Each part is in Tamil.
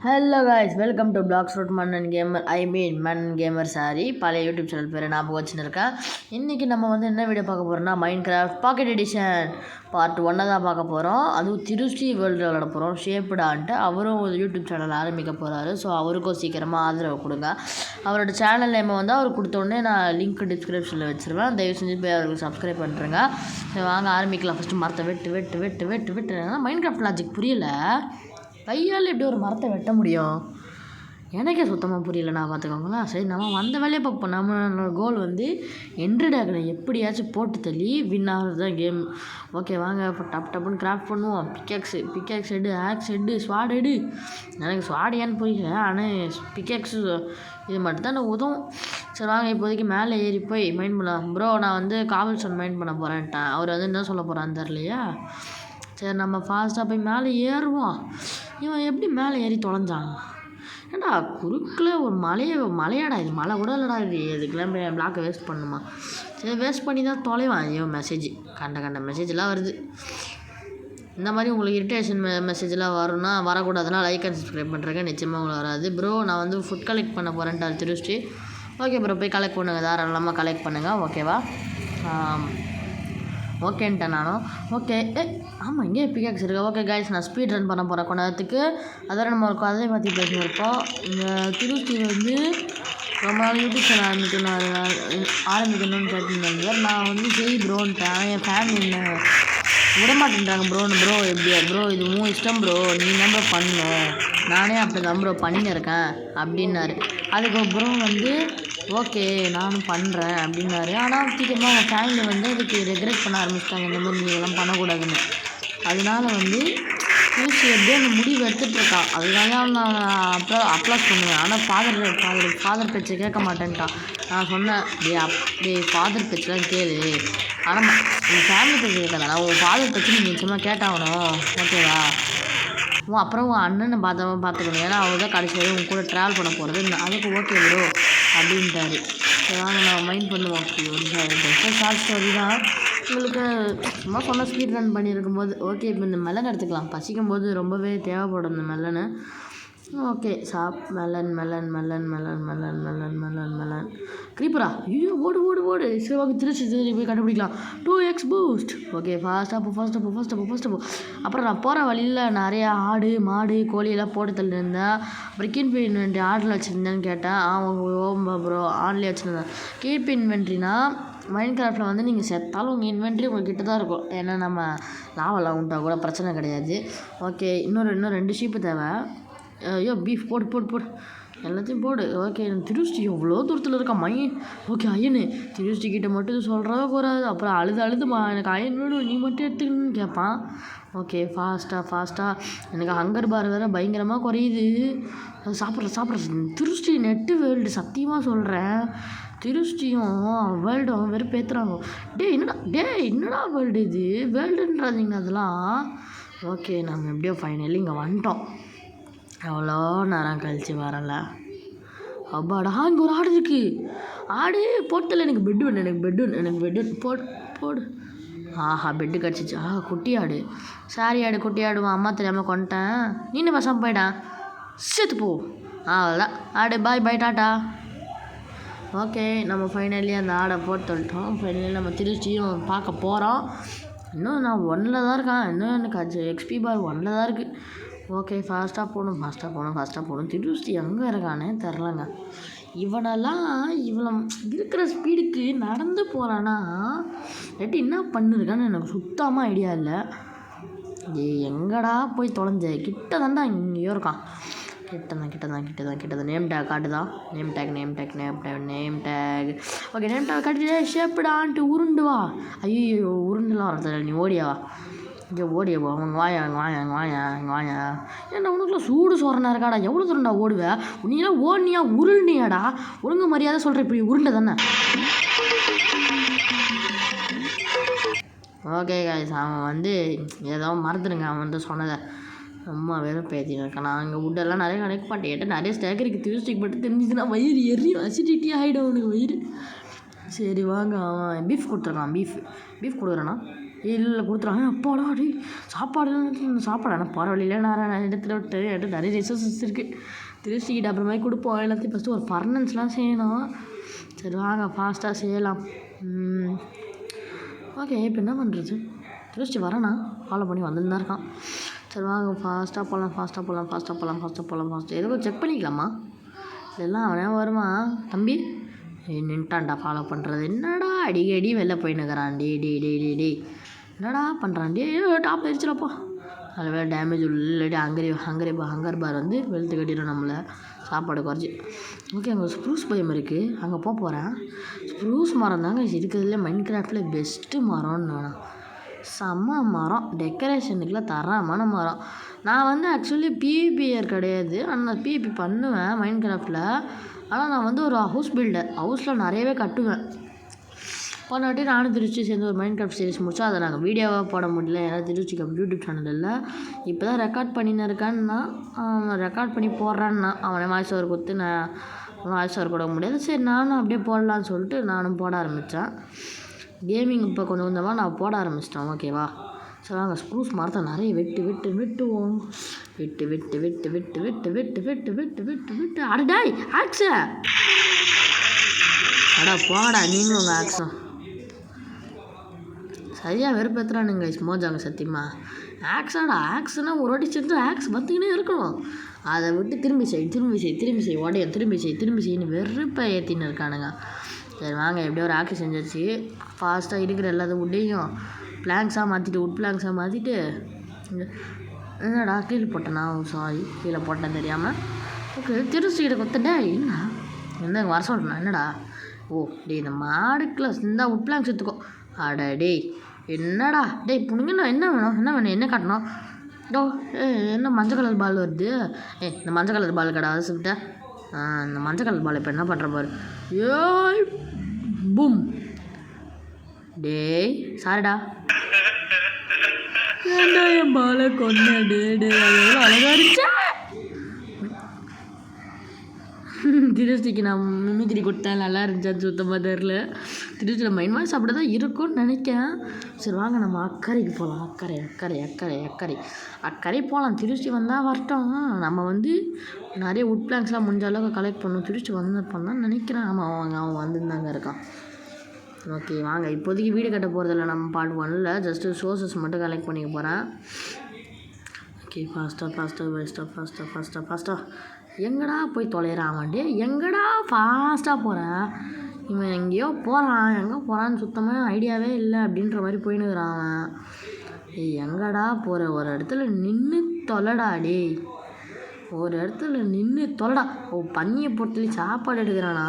Hello guys, welcome to blocks root Mannan gamer. Mannan gamer sorry, பழைய யூடியூப் சேனல் பேர் ஞாபகம் வச்சுருக்கேன். இன்றைக்கி நம்ம வந்து என்ன வீடியோ பார்க்க போகிறோம்னா, Minecraft pocket edition part 1 தான் பார்க்க போகிறோம். அதுவும் திருஷ்டி வேர்ல்டு விளாட போகிறோம். ஷேப்டான்ட்டு அவரும் ஒரு யூடியூப் சேனல் ஆரம்பிக்க போகிறாரு. ஸோ அவருக்கும் சீக்கிரமாக ஆதரவு கொடுங்க. அவரோட சேனல் நேம் வந்து அவர் கொடுத்தோடனே நான் லிங்க் டிஸ்கிரிப்ஷனில் வச்சுருவேன். தயவு செஞ்சு போய் அவருக்கு சப்ஸ்கிரைப் பண்ணுறேங்க. வாங்க ஆரம்பிக்கலாம். ஃபஸ்ட்டு மரத்தை வெட்டு மைண்ட் கிராஃப்ட் லாஜிக் புரியலை. கையால் எப்படி ஒரு மரத்தை வெட்ட முடியும்? எனக்கே சுத்தமாக புரியல. பார்த்துக்கோங்களேன். சரி, நம்ம வந்த வேலையை பார்ப்போம். நம்மளோட கோல் வந்து என்ட்ரி ட்ராகனை எப்படியாச்சும் போட்டு தள்ளி வின் ஆகிறது தான் கேம். ஓகே, வாங்க இப்போ டப்புன்னு கிராஃப்ட் பண்ணுவோம். பிக்கேக்ஸ் எடு, ஆக்ஸ் எடு, ஸ்வாட் எடு. எனக்கு ஸ்வாட் ஏன்னு புரியல, ஆனால் பிக்கேக்ஸு இது மட்டும் தான் உதவும். சரி வாங்க, இப்போதைக்கு மேலே ஏறி போய் மைண்ட் பண்ணலாம். ப்ரோ, நான் வந்து காவல்சன் மைண்ட் பண்ண போகிறேன்ட்டேன். அவர் வந்து என்ன சொல்ல போகிறான்னு தெரியலையா? சரி, நம்ம ஃபாஸ்ட்டாக போய் மேலே ஏறுவோம். இவன் எப்படி மேலே ஏறி தொலைஞ்சான்? ஏண்டா குறுக்கில் ஒரு மலையாடா இது? மலை கூட இல்லைடா இது. இதுக்கெல்லாம் போய் பிளாக்கை வேஸ்ட் பண்ணுமா? சரி, வேஸ்ட் பண்ணி தான் தொலைவான். இவன் மெசேஜ் கண்ட மெசேஜெலாம் வருது. இந்த மாதிரி உங்களுக்கு இரிட்டேஷன் மெசேஜெலாம் வரும்னா வரக்கூடாதுன்னா லைக் அண்ட் சப்ஸ்கிரைப் பண்ணுறேங்க. நிச்சயமாக உங்களுக்கு வராது. ப்ரோ, நான் வந்து ஃபுட் கலெக்ட் பண்ண போகிறேன்ட்டு திருஷ்டி. ஓகே ப்ரோ, போய் கலெக்ட் பண்ணுங்கள். தாராளமாக கலெக்ட் பண்ணுங்கள். ஓகேவா? ஓகேன்ட்டேன் நானும். ஓகே, ஆமாம், இங்கே பிகாக்ஸ் இருக்குது. ஓகே கைஸ், நான் ஸ்பீட் ரன் பண்ண போகிறேன் கொஞ்ச நேரத்துக்கு. அதோட நம்ம ஒரு கதையை பற்றி பேசியிருப்போம். இந்த திருஷ்டி வந்து ரொம்ப நாள் யூடியூப் சேனல் ஆரம்பிக்கணும்னு கேட்டுருந்தாங்க. நான் வந்து சரி ப்ரோன்ட்டேன். என் ஃபேமிலி என்ன விடமாட்டேன்றாங்க. ப்ரோ எப்படியா ப்ரோ, இது உன் இஷ்டம் ப்ரோ, நீ நம்ப பண்ணு, நானே அப்படி தான் ப்ரோ பண்ணியிருக்கேன் அப்படின்னாரு. அதுக்கு ப்ரோ வந்து ஓகே நானும் பண்ணுறேன் அப்படின்னாரு. ஆனால் சீக்கிரமாக அவங்க ஃபேமிலி வந்து அதுக்கு ரெக்ரெட் பண்ண ஆரம்பிச்சிட்டாங்க, இந்த மாதிரி நீங்கள்லாம் பண்ணக்கூடாதுன்னு. அதனால வந்து யூசி எப்படியோ அந்த முடிவு எடுத்துகிட்ருக்கான். அதனால நான் அப்ளாஸ் பண்ணுவேன். ஆனால் ஃபாதர் பேச்சை கேட்க மாட்டேன்ட்டான். நான் சொன்னேன், ஃபாதர் பேச்செலாம் கேளு, ஆனால் உன் ஃபேமிலி பேச்சு கேட்காத, நான் உன் ஃபாதர் பேச்சு நீ நிச்சயமாக கேட்டாகணும். ஓகேவா? அப்புறம் உன் அண்ணனை பார்த்துக்கணும். ஏன்னா அவர் தான் கடைசி வரை உன் கூட ட்ராவல் பண்ண போகிறது. அதுக்கு ஓகே ப்ரோ அப்படின்ட்டாரு. வாங்க நான் மைண்ட் பண்ணுவோம். ஒரு ஷார்ட் ஸ்டோரி தான் உங்களுக்கு சும்மா சொன்ன ஸ்பீட் ரன் பண்ணியிருக்கும்போது. ஓகே, இப்போ இந்த மெலன் எடுத்துக்கலாம். பசிக்கும் போது ரொம்பவே தேவைப்படும் இந்த மெலனு. Okay, Mellon க்ரீப்பரா? ஐயோ, ஓடு. சரி ஓகே, திருச்சி போய் கண்டுபிடிக்கலாம். 2x boost. ஓகே, ஃபாஸ்ட்டாக போ. அப்புறம் நான் போகிற வழியில் நிறையா ஆடு மாடு கோழியெல்லாம் போட்டு தள்ளியிருந்தேன். அப்புறம் கீழ்பி இன்வென்ட்ரி ஆர்டரில் வச்சுருந்தேன்னு கேட்டேன். ஓம்பா ப்ரோ, ஆன்லேயே வச்சுருந்தேன். கீழ்பி இன்வென்ட்ரினா மைண்ட் கிராஃப்டில் வந்து நீங்கள் செத்தாலும் உங்கள் இன்வென்ட்ரி உங்கள் கிட்ட தான் இருக்கும். ஏன்னா நம்ம லாவெல்லாம் உண்டா கூட பிரச்சனை கிடையாது. ஓகே, இன்னும் 2 ஷீப்பு தேவை. ஐயோ, பீஃப் போடு எல்லாத்தையும் போடு. ஓகே, திருஷ்டி எவ்வளோ தூரத்தில் இருக்கான் ஓகே, அயனு திருஷ்டி கிட்ட மட்டும் சொல்கிறத கூடாது. அப்புறம் அழுதுமா எனக்கு அயன் வேணும், நீ மட்டும் எடுத்துக்கணும்னு கேட்பான். ஓகே, ஃபாஸ்ட்டாக எனக்கு ஹங்கர் பார் வேறு பயங்கரமாக குறையுது. சாப்பிட்ற திருஷ்டி நெட்டு வேர்ல்டு சத்தியமாக சொல்கிறேன். திருஷ்டியும் வேர்ல்டும் வெறுப்பேற்றுறாங்க. என்னடா வேர்ல்டு இது? வேர்ல்டுன்றாதீங்க அதெல்லாம். ஓகே, நம்ம எப்படியோ ஃபைனலி இங்கே வந்துட்டோம். எவ்வளோ நேரம் கழிச்சு வரல. அப்பாடா, இங்கே ஒரு ஆடு இருக்குது. போட்டல எனக்கு பெட்டு வேணும். போடு. ஆஹா, பெட்டு கிடச்சிச்சு. குட்டி ஆடு. சாரி ஆடு, குட்டி ஆடுவான். அம்மா தெரியாமல் கொண்டுட்டேன். நீனு பசங்க போயிடா, சேர்த்து போ. அவ்வளோதான் ஆடு. பாய் டாட்டா. ஓகே, நம்ம ஃபைனலி அந்த ஆடை போட்டு தொட்டோம். ஃபைனலி நம்ம திருச்சியும் பார்க்க போகிறோம். இன்னும் நான் 1ல் தான் இருக்கேன். இன்னும் எனக்கு XP பார் 1ல் தான் இருக்குது. ஓகே, ஃபாஸ்ட்டாக போகணும். திருஷ்டி எங்கே இருக்கானே தெரிலங்க. இவனெல்லாம் இவ்வளோ இருக்கிற ஸ்பீடுக்கு நடந்து போகிறானா இல்லாட்டி என்ன பண்ணிருக்கான்னு எனக்கு சுத்தமாக ஐடியா இல்லை. எங்கடா போய் தொலைஞ்ச? கிட்ட தான்டா, இங்கேயோ இருக்கான். கிட்ட தான். நேம் டேக் காட்டுதான். Name tag. Okay, name tag காட்டிட்டு ஷேப்டான்ட்டு உருண்டு வா. ஐயோ, உருண்டுலாம் வரதில்ல, நீ ஓடியாவா. இங்கே ஓடியப்போ அவங்க வாயா. ஏன்னா உனக்குலாம் சூடு சோறனா இருக்காடா? எவ்வளோ தூரண்டா ஓடுவேன்? நீலாம் ஓடனியா உருள்னியாடா? ஒழுங்கு மரியாதை சொல்கிறேன், இப்படி உருண்டை தானே. ஓகே காய்ஸ், அவன் வந்து ஏதோ மறந்துடுங்க. அவன் வந்து சொன்னதை ரொம்ப வெறுப்பேற்றின்னு இருக்கான். நான் அங்கே உட்டெல்லாம் நிறைய கனெக்ட் பண்ணிட்டேன். நிறைய ஸ்டேக் இருக்குது. திருஷ்டிக்கு மட்டும் தெரிஞ்சுதுன்னா வயிறு எரியும், அசிடிட்டி ஆகிடும் அவனுக்கு வயிறு. சரி வாங்க, அவன் பீஃப் கொடுத்துருக்கான். பீஃப் கொடுக்குறானா? இல்லை கொடுத்துறாங்க. அப்பாடா டே சாப்பாடு ஆனால் போகிற வழியில் நான் இடத்துல விட்டு என்கிட்ட நிறைய ரிசோர்ஸஸ் இருக்குது. திருச்சிக்கிட்ட அப்புறமே கொடுப்போம். எல்லாத்தையும் ஃபஸ்ட்டு ஒரு ஃபர்னன்ஸ்லாம் செய்யணும். சரி வாங்க ஃபாஸ்ட்டாக செய்யலாம். ஓகே இப்போ என்ன பண்ணுறது? திருச்சி வரேண்ணா ஃபாலோ பண்ணி வந்துன்னு தான் இருக்கான். சரி வாங்க ஃபாஸ்ட்டாக போகலாம். எதுவும் செக் பண்ணிக்கலாமா? இதெல்லாம் அவனே வருவான். தம்பி நின்ட்டான்டா ஃபாலோ பண்ணுறது. என்னடா அடிக்கடி வெளில போயின்னுக்கிறான். டே என்னடா பண்ணுறான்? டாப் ஆயிடுச்சுலப்பா. அதில் வேறு டேமேஜ் இல்லாட்டி ஹங்கர் பார் வந்து வெளுத்து கட்டிடும் நம்மளை சாப்பாடு குறைச்சி. ஓகே அங்கே ஸ்ப்ரூஸ் பயம் இருக்குது, அங்கே போகிறேன். ஸ்ப்ரூஸ் மரம் தாங்க இருக்கிறதுல மைன்கிராஃப்டில் பெஸ்ட்டு மரம்னு வேணாம். செம்ம மரம், டெக்கரேஷனுக்குலாம் தரமான மரம். நான் வந்து ஆக்சுவலி பிவிபிஆர் கிடையாது, ஆனால் பிவிபி பண்ணுவேன் மைன்கிராஃப்டில். ஆனால் நான் வந்து ஒரு ஹவுஸ் பில்டர், ஹவுஸில் நிறையவே கட்டுவேன். போன வாட்டி நானும் திருச்சி சேர்ந்து ஒரு மைன்கிராஃப்ட் சீரிஸ் முடிச்சா அதை நாங்கள் வீடியோவாக போட முடியல, ஏன்னா திருச்சிக்கு யூடியூப் சேனல் இல்லை. இப்போ தான் ரெக்கார்ட் பண்ணின்னு இருக்கான்னா, ரெக்கார்ட் பண்ணி போடுறான்னா அவனை வாய்ஸ் ஓவர் கொடுத்து நான் வாய்ஸ் ஓவர் கொடுக்க முடியாது. சரி நானும் அப்படியே போடலான்னு சொல்லிட்டு நானும் போட ஆரம்பித்தேன். கேமிங் இப்போ கொஞ்சம் கொஞ்சமாக நான் போட ஆரம்பிச்சிட்டேன். ஓகேவா? சரி வாங்க ஸ்ப்ரூஸ் மரத்தை நிறைய வெட்டுவோம். வெட்டு அடடாய் ஆக்ஸா அடா போங்கடா நீங்களும் உங்கள் ஆக்ஸும் சரியாக வெறுப்பேற்றுறானுங்க மோஜாங்க. சத்தியமா ஆக்ஸ்னா ஒரு வாட்டி செஞ்சு ஆக்ஸ் வந்துக்கினே இருக்கணும். அதை விட்டு திரும்பி செய் செய்யணும் வெறுப்பை ஏற்றின்னு இருக்கானுங்க. சரி வாங்க எப்படியோ ஒரு ஆக்ஸ் செஞ்சாச்சு. ஃபாஸ்ட்டாக இருக்கிற எல்லாத்தையும் உட்டையும் உட் பிளாங்க்ஸாக மாற்றிட்டு என்னடா கீழே போட்டேனா? சாரி கீழே போட்டேன் தெரியாமல். ஓகே திருச்சிக்கிட்ட கொத்தடா என்ன வர சொல்கிறேன். என்னடா டே இந்த மாடுக்குள்ள இந்த உட் பிளாங்க்ஸ் எடுத்துக்கோ. அட டேய் என்னடா டேய் புனிங்கண்ணா என்ன வேணும் என்ன காட்டணும்? என்ன மஞ்சள் கலர் பால் வருது? இந்த மஞ்சள் கலர் பால் கடை விட்ட இந்த மஞ்சள் கலர் பால் இப்போ என்ன பண்ணுற பாரு. ஏய் பூம் டேய் சாரிடா ஏண்டா என் பாலை கொன்ன. டே எவ்வளோ அழகாக இருந்துச்சா. திருச்சிக்கு நான் மிமிக்ரி கொடுத்தேன், நல்லா இருந்துச்சான்னு சுத்தமாக தெரில. திருச்சியில் மைண்ட் வாய்ஸ் அப்படி தான் இருக்கும்னு நினைக்கிறேன். சரி வாங்க நம்ம அக்கறைக்கு போகலாம். அக்கறை போகலாம். திருச்சி வந்தால் வரட்டும். நம்ம வந்து நிறைய உட் பிளாங்க்ஸ்லாம் முடிஞ்ச அளவுக்கு கலெக்ட் பண்ணணும். திருச்சி வந்திருப்பான்னு தான் நினைக்கிறேன். ஆமாம் அவன் வந்துருந்தாங்க இருக்கான். ஓகே வாங்க இப்போதைக்கு வீடு கட்ட போகிறதில்ல, நம்ம பார்ட் 1ல் ஜஸ்ட்டு சோர்ஸஸ் மட்டும் கலெக்ட் பண்ணிக்க போகிறேன். ஓகே ஃபாஸ்ட்டாக எங்கடா போய் தொலைகிறான் அவன்டே? எங்கடா ஃபாஸ்ட்டாக போகிறேன்? இவன் எங்கேயோ போகிறான், எங்கே போகிறான்னு சுத்தமாக ஐடியாவே இல்லை அப்படின்ற மாதிரி போயின்னுக்கிறான் அவன். எங்கடா போகிற? ஒரு இடத்துல நின்று தொலைடா டே, ஒரு இடத்துல நின்று தொலைடா. பன்னியை பொறுத்தலி சாப்பாடு எடுக்கிறானா?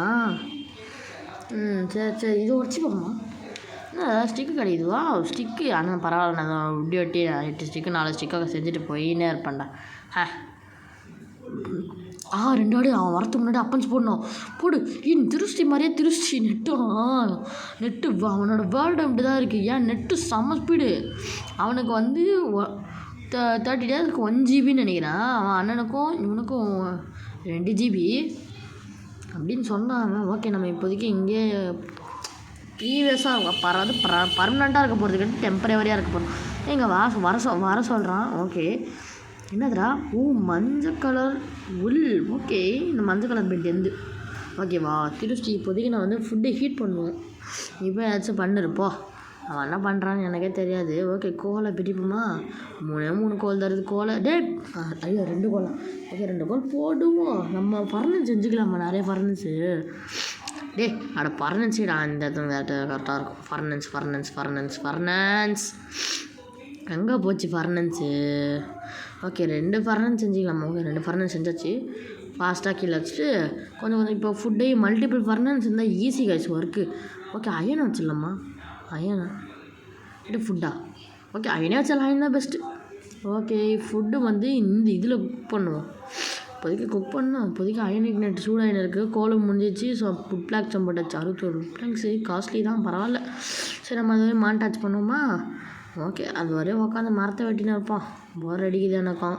சரி இது உடச்சி பார்ப்போமா? ஸ்டிக்கு கிடைக்குதுவா? ஸ்டிக்கு ஆனால் பரவாயில்ல, நான் வெட்டி 8 ஸ்டிக்கு 4 ஸ்டிக்காக செஞ்சுட்டு போயின்னே இருப்பேன்டா. 2 ஆடு அவன் வரத்துக்கு முன்னாடி அப்பஞ்சு போடு. திருஷ்டி மாதிரியே திருஷ்டி நெட்டு அவனோட வேர்ல்டு அப்படி தான் இருக்குது. ஏன் நெட்டு செம்ம ஸ்பீடு. அவனுக்கு வந்து 30 டேஸ்க்கு 1 ஜிபின்னு நினைக்கிறான். அவன் அண்ணனுக்கும் இவனுக்கும் 2 ஜிபி அப்படின்னு சொன்னாங்க. ஓகே நம்ம இப்போதைக்கு இங்கே ப்ரீவியஸாக பர்மனெண்ட்டாக இருக்க போகிறதுக்கு டெம்பரவரியாக இருக்க போகிறோம். எங்கள் வர சொல்கிறான். ஓகே என்னதுடா? மஞ்சள் கலர் உள். ஓகே இந்த மஞ்சள் கலர் பெட் எந்து ஓகேவா? திருச்சி இப்போதைக்கு நான் வந்து ஃபுட்டை ஹீட் பண்ணுவேன். இப்போ ஏதாச்சும் பண்ணிருப்போ. அவன் என்ன பண்ணுறான்னு எனக்கே தெரியாது. ஓகே கோலை பிடிப்போமா? 3 கோல் தருது. கோலை ஐயோ 2 கோலா? ஓகே 2 கோல் போடுவோம். நம்ம ஃபர்னன்ஸ் செஞ்சுக்கலாமா? நிறைய ஃபர்னன்ஸு ஃபர்னன்ஸுடா இந்த கரெக்டாக இருக்கும். ஃபர்னன்ஸ் எங்கே போச்சு ஃபர்னன்ஸு? ஓகே 2 ஃபர்னன்ஸ் செஞ்சுக்கலாமா? ஓகே 2 ஃபர்னன்ஸ் செஞ்சாச்சு. ஃபாஸ்ட்டாக கீழே வச்சுட்டு கொஞ்சம் இப்போ ஃபுட்டையும் மல்டிபிள் ஃபர்னன்ஸ் இருந்தால் ஈஸி காய்ச்சி ஒர்க்கு. ஓகே அயனை வச்சிடலாமா? அயனா ஃபுட்டா? ஓகே அயனே வச்சாலும் அயன் தான் பெஸ்ட்டு. ஓகே ஃபுட்டு வந்து இந்த இதில் குக் பண்ணுவோம். இப்போதைக்கு அயனுக்கு நெட்டு சூடு அயன் இருக்குது. கோலம் முடிஞ்சிச்சு. ஸோ ஃபுட் பிளாக்ஸ் போட்டாச்சு. 61 பிளாக்ஸு காஸ்ட்லி தான், பரவாயில்ல. சரி நம்ம அதுவே மான்டாச் பண்ணுவோமா? ஓகே அது வரையும் உட்காந்து மரத்தை வெட்டின்னு இருப்போம். போர் அடிக்குது எனக்கும்,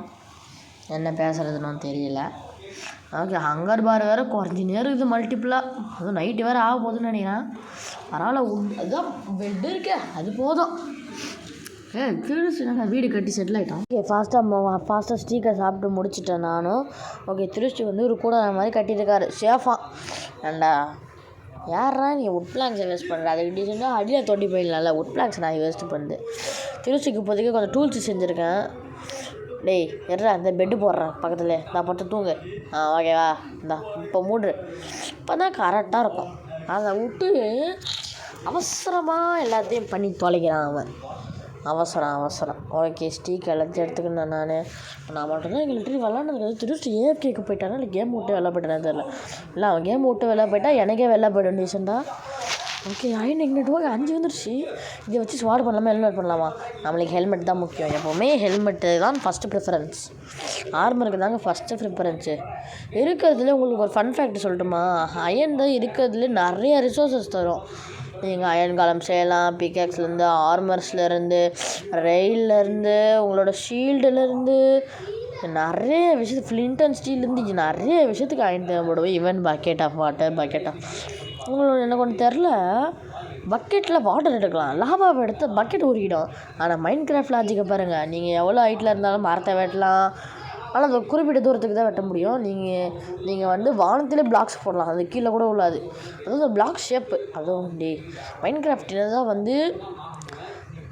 என்ன பேசுகிறதுன்னு தெரியல. ஓகே ஹங்கர் பார் வேறு குறைஞ்சினே இருக்குது மல்டிப்புளாக. அதுவும் நைட்டு வேறு ஆக போகுதுன்னு நினைக்கிறேன். பரவாயில்ல அதுதான் பெட்டு இருக்கே அது போதும். திருச்சி வீடு கட்டி செட்டில் ஆகிட்டான். ஓகே ஃபாஸ்ட்டாக ஸ்டீக்கை சாப்பிட்டு முடிச்சிட்டேன் நானும். ஓகே திருச்சி வந்து ஒரு கூட மாதிரி கட்டியிருக்காரு சேஃபாக. ஏண்டா யாரா நீ உட் பிளாங்க்ஸை வேஸ்ட் பண்ணுற? அதுக்கு டீசெண்டாக அடியில் தோண்டி போயிடலாம்ல. உட் பிளாங்க்ஸ் நான் வேஸ்ட்டு பண்ணுது. திருச்சிக்கு இப்போதைக்கு கொஞ்சம் டூல்ஸ் செஞ்சுருக்கேன். டேய் எட்ரா இந்த பெட்டு போடுறேன் பக்கத்தில், நான் போட்டு தூங்கு. ஓகேவா, இந்தா இப்போ மூடு. இப்போ தான் கரெக்டாக இருக்கும். அதை விட்டு அவசரமாக எல்லாத்தையும் பண்ணி தொலைக்கிறான் அவன். அவசரம். ஓகே ஸ்டீக் எல்லாத்தையும் எடுத்துக்கினேன் நான் மட்டும்தான் எங்கள் லிட்டரி விளாண்டுருக்காது. திருச்சி ஏஎஃப்கேக்கு போயிட்டானா இல்லை கேம் விட்டு வெளில போயிட்டானே தெரில. இல்லை அவன் கேம் விட்டு வெளில போயிட்டா எனக்கே வெளில போய்டும் டீசெண்டாக. ஓகே இங்கிட்டு 5 வந்துருச்சு. இதை வச்சு ஸ்வாட் பண்ணலாமா ஹெல்மெட் பண்ணலாமா? நம்மளுக்கு ஹெல்மெட் தான் முக்கியம். எப்போவுமே ஹெல்மெட்டு தான் ஃபஸ்ட்டு ப்ரிஃபரன்ஸ். ஆர்மருக்கு தாங்க ஃபஸ்ட்டு ப்ரிஃபரன்ஸு. இருக்கிறதுல உங்களுக்கு ஒரு ஃபன் ஃபேக்ட் சொல்லட்டுமா? அயன் தான் இருக்கிறதுல நிறைய ரிசோர்ஸஸ் தரும். நீங்கள் அயன் காலம் செய்யலாம். பிகேக்ஸ்லேருந்து, ஆர்மர்ஸ்லேருந்து, ரெயிலேருந்து, உங்களோட ஷீல்டுலேருந்து, நிறைய விஷயத்துக்கு ஃப்ளிண்ட் அண்ட் ஸ்டீல்லேருந்து நிறைய விஷயத்துக்கு அயன் தேவைப்படுவோம். ஈவன் பக்கெட் ஆஃப் உங்களோட எனக்கு ஒன்று தெரில. பக்கெட்டில் வாட்டர் எடுக்கலாம், லாவாவை எடுத்து பக்கெட் உருகிடும். ஆனால் மைண்ட் கிராஃப்ட் லாஜிக்கை பாருங்கள். நீங்கள் எவ்வளோ ஹைட்டில் இருந்தாலும் மரத்தை வெட்டலாம். ஆனால் அது குறிப்பிட்ட தூரத்துக்கு தான் வெட்ட முடியும். நீங்கள் வந்து வானத்திலே பிளாக்ஸ் போடலாம், அது கீழே கூட உள்ளாது. அதுவும் பிளாக் ஷேப்பு. அதுவும் மைண்ட் கிராஃப்டில் தான் வந்து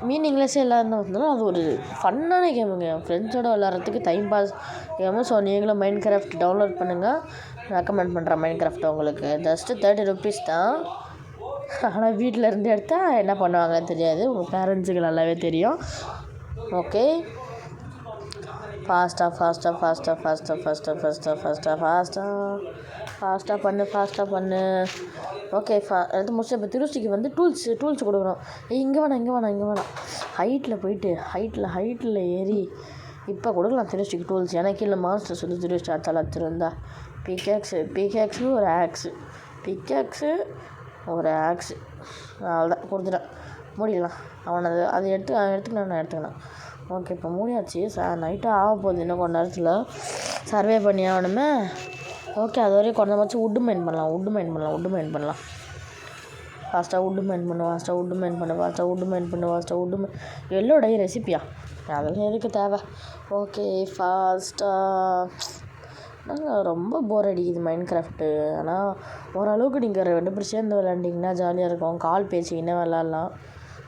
மீனிங்லெஸ்ஸே இல்லாமல் இருந்தாலும் அது ஒரு ஃபன்னான கேமுங்க. ஃப்ரெண்ட்ஸோடு விளாட்றதுக்கு டைம் பாஸ் கேமு. ஸோ நீங்களும் மைண்ட் கிராஃப்ட் டவுன்லோட் பண்ணுங்கள். ரெக்கமெண்ட் பண்ணுறேன் மைண்ட் கிராஃப்ட் உங்களுக்கு. ஜஸ்ட்டு 30 rupees தான். ஆனால் வீட்டில் இருந்து எடுத்தால் என்ன பண்ணுவாங்கன்னு தெரியாது. உங்கள் பேரண்ட்ஸுக்கு நல்லாவே தெரியும். ஓகே ஃபாஸ்ட்டாக பண்ணு. ஓகே எடுத்து முடிச்சு இப்போ திருச்சிக்கு வந்து டூல்ஸ் கொடுக்குறோம். இங்கே வேணாம். ஹைட்டில் ஏறி இப்போ கொடுக்கலாம் திருச்சிக்கு டூல்ஸ். எனக்கு இல்லை மாஸ்டர்ஸ் வந்து திருச்சி அச்சலாச்சிருந்தா பிகேக்ஸு ஒரு ஆக்ஸு அவ்வளோதான் கொடுத்துட்டேன். மூடிடலாம். அதை எடுத்துக்கலாம். ஓகே இப்போ மூடியாச்சு. நைட்டாக ஆக போகுது. இன்னும் கொஞ்ச நேரத்தில் சர்வே பண்ணி ஆகணுமே. ஓகே அது வரையும் கொஞ்சமாச்சும் உட்டு மைன் பண்ணலாம். ஃபாஸ்ட்டாக உட்டு மைன் பண்ணு. எல்லோடைய ரெசிப்பியா அதெல்லாம் எதுக்கு தேவை? ஓகே ஃபாஸ்ட்டாக நாங்கள் ரொம்ப போர் அடிக்குது மைண்ட் கிராஃப்ட்டு. ஆனால் ஓரளவுக்கு நீங்கள் 2 பேர் சேர்ந்து விளாண்டிங்கன்னா ஜாலியாக இருக்கும். கால் பேசிக்கின்னே விளாட்லாம்.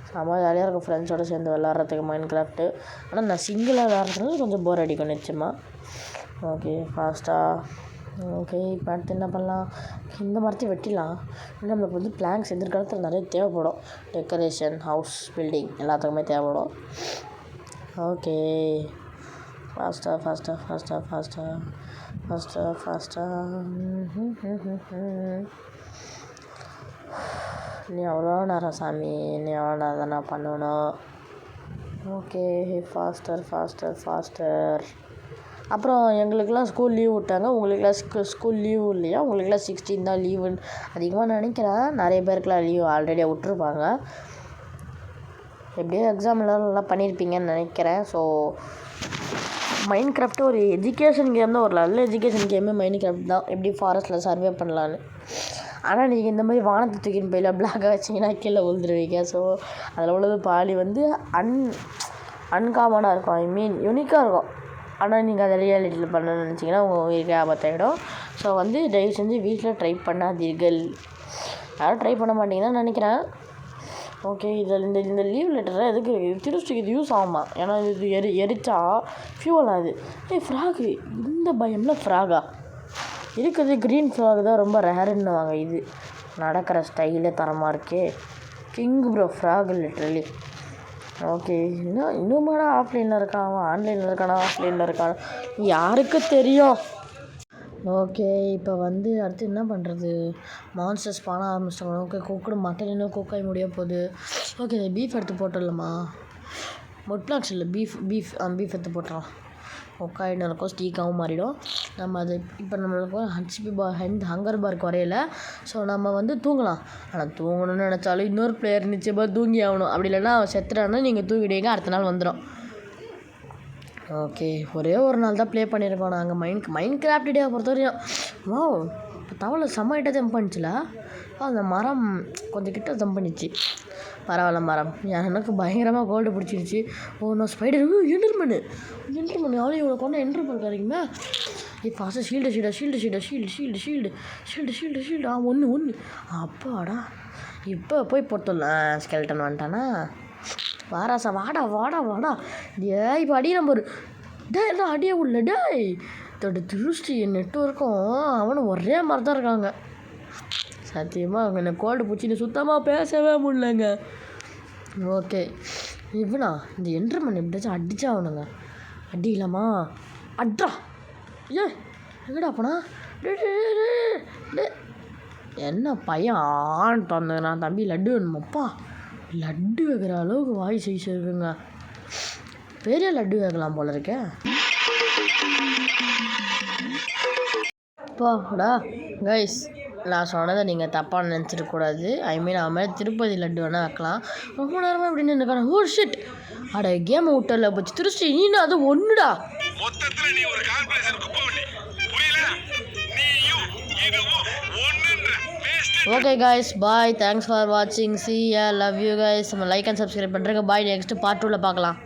செம்ம ஜாலியாக இருக்கும் ஃப்ரெண்ட்ஸோடு சேர்ந்து விளாட்றதுக்கு மைண்ட் கிராஃப்ட்டு. ஆனால் நான் சிங்கிளாக விளாட்றதுனால கொஞ்சம் போர் அடிக்கும் நிச்சயமாக. ஓகே ஓகே இப்போ அடுத்து என்ன பண்ணலாம்? இந்த மரத்தையும் வெட்டிடலாம். இன்னும் நம்மளுக்கு வந்து பிளாங்க்ஸ் எதிர்காலத்தில் நிறைய தேவைப்படும். டெக்கரேஷன், ஹவுஸ் பில்டிங் எல்லாத்துக்குமே தேவைப்படும். ஓகே ஃபாஸ்ட்டாக நீ எவ்வளோ நேரம் சாமி, நீ எவ்வளோ நேரம் தான் நான் பண்ணணும். Okay faster. அப்புறம் எங்களுக்கெல்லாம் ஸ்கூல் லீவ் விட்டாங்க. உங்களுக்கெல்லாம் ஸ்கூல் லீவு இல்லையா? உங்களுக்கெல்லாம் 16 தான் லீவுன்னு அதிகமாக நினைக்கிறேன். நிறைய பேருக்குலாம் லீவ் ஆல்ரெடியாக விட்ருப்பாங்க. எப்படியோ எக்ஸாம்லாம் நல்லா பண்ணியிருப்பீங்கன்னு நினைக்கிறேன். ஸோ மைண்ட் கிராஃப்ட்டு ஒரு எஜுகேஷன் கேம் தான். ஒரு நல்ல எஜுகேஷன் கேமு மைண்ட் கிராஃப்ட் தான். எப்படி ஃபாரஸ்ட்டில் சர்வே பண்ணலான்னு. ஆனால் நீங்கள் இந்த மாதிரி வானத்தை தூக்கின்னு போயில பிளாக்காக வச்சிங்கன்னா கீழே விழுந்துருவீங்க. ஸோ அதில் உள்ளது பாலி வந்து அன்காமனாக இருக்கும். யூனிக்காக இருக்கும். ஆனால் நீங்கள் அதை ரியாலிட்டியில் பண்ணணும்னு நினச்சிங்கன்னா உங்கள் உயிருக்கு ஆபத்தாயிடும். ஸோ வந்து தயவு செஞ்சு வீட்டில் ட்ரை பண்ணாதீர்கள். யாரும் ட்ரை பண்ண மாட்டீங்கன்னு நினைக்கிறேன். ஓகே இந்த லீவ் லெட்டரை எதுக்கு திருச்சிக்கு இது யூஸ் ஆகுமா? ஏன்னா இது எரிச்சா ஃபியூவல் ஆகுது. ஃப்ராகு இந்த பயமில் ஃப்ராகா இருக்குது. க்ரீன் ஃப்ராக் தான் ரொம்ப ரேருன்னுவாங்க. இது நடக்கிற ஸ்டைலே தரமாக இருக்கே. King bro frog literally. Okay இன்னுமாடா ஆஃப்லைனில் இருக்கான், ஆன்லைனில் இருக்கானா, ஆஃப்லைனில் இருக்கானா யாருக்கு தெரியும். ஓகே இப்போ வந்து அடுத்து என்ன பண்ணுறது? மான்ஸ்டர்ஸ் பண்ண ஆரம்பிச்சிட்டாங்க. ஓகே குக்குடு மட்டன் இன்னும் குக்காகி முடிய போகுது. ஓகே பீஃப் எடுத்து போட்டுடலாமா? முட்லாக்ஸ் இல்லை பீஃப் எடுத்து போட்டுடலாம். குக்காயின்னு இருக்கும், ஸ்டீக்காகவும் மாறிடும். நம்ம அது இப்போ நம்மளுக்கு ஹங்கர் பார் குறையல. ஸோ நம்ம வந்து தூங்கலாம். ஆனால் தூங்கணும்னு நினச்சாலும் இன்னொரு பிளேயர் நிச்சயமாக தூங்கி ஆகணும். அப்படி இல்லைன்னா அவன் செத்துட்டான்னா நீங்கள் தூங்கிடுவீங்க, அடுத்த நாள் வந்துடும். ஓகே ஒரே ஒரு நாள் தான் ப்ளே பண்ணியிருக்கோம் நாங்கள் மைண்ட் கிராஃப்ட் டேவை பொறுத்த வரையும். தவளை செம்மையிட்ட ஜம்ப் பண்ணிச்சுல. அந்த மரம் கொஞ்சம் கிட்ட ஜம்ப் பண்ணிச்சு. பரவாயில்ல மரம். எனக்கு பயங்கரமாக கோல்டு பிடிச்சிருச்சு. ஓ நான் ஸ்பைடர் என்டர்மனு அவ்வளோ இவ்வளோ கொண்ட என்டர்மன் கிடைக்குமா? ஃபாஸ்ட்டாக ஷீல்டு ஒன்று அப்பாடா. இப்போ போய் போட்டுடலாம். ஸ்கெல்டன் வந்துட்டானா? வாராசா வாடா ஏய் இப்போ அடிக்கிற ஒரு டே எல்லாம் அடியே உள்ள டேய் திருஷ்டி நெட்வொர்க்கும் அவனும் ஒரே மாதிரி தான் இருக்காங்க. சத்தியமாக அவங்க என்ன கோல்டு பிடிச்சின்னு சுத்தமாக பேசவே முடியலங்க. ஓகே இவனா இந்த என்ட்ரமன் எப்படியாச்சும் அடிச்சா அவனுங்க. அடிக்கலாமா? அட்ரா ஏ எங்கடா போனா? என்ன பையன் ஆன் தந்துக்கிறான். தம்பி லட்டு வேணுமாப்பா? லட்டு வைக்கிற அளவுக்கு வாய் சைஸ் இருக்குங்க. பெரிய லட்டு வைக்கலாம் போல இருக்கே. போடா கைஸ், நான் சொன்னதை நீங்கள் தப்பாக நினச்சிடக்கூடாது. அவன் மேலே திருப்பதி லட்டு வேணால் வைக்கலாம். ரொம்ப நேரமாக இப்படி நின்றுக்கான. ஓ ஷிட், அட கேமை விட்டல போச்சு திருஷ்டி. நீனு அது ஒன்றுடா. Okay guys, bye. Thanks for வாட்சிங். See ya, love you guys. நம்ம லைக் அண்ட் சப்ஸ்கிரைப் பண்ணுறேங்க. பாய். நெக்ஸ்ட்டு பார்ட் 2ல் பார்க்கலாம்.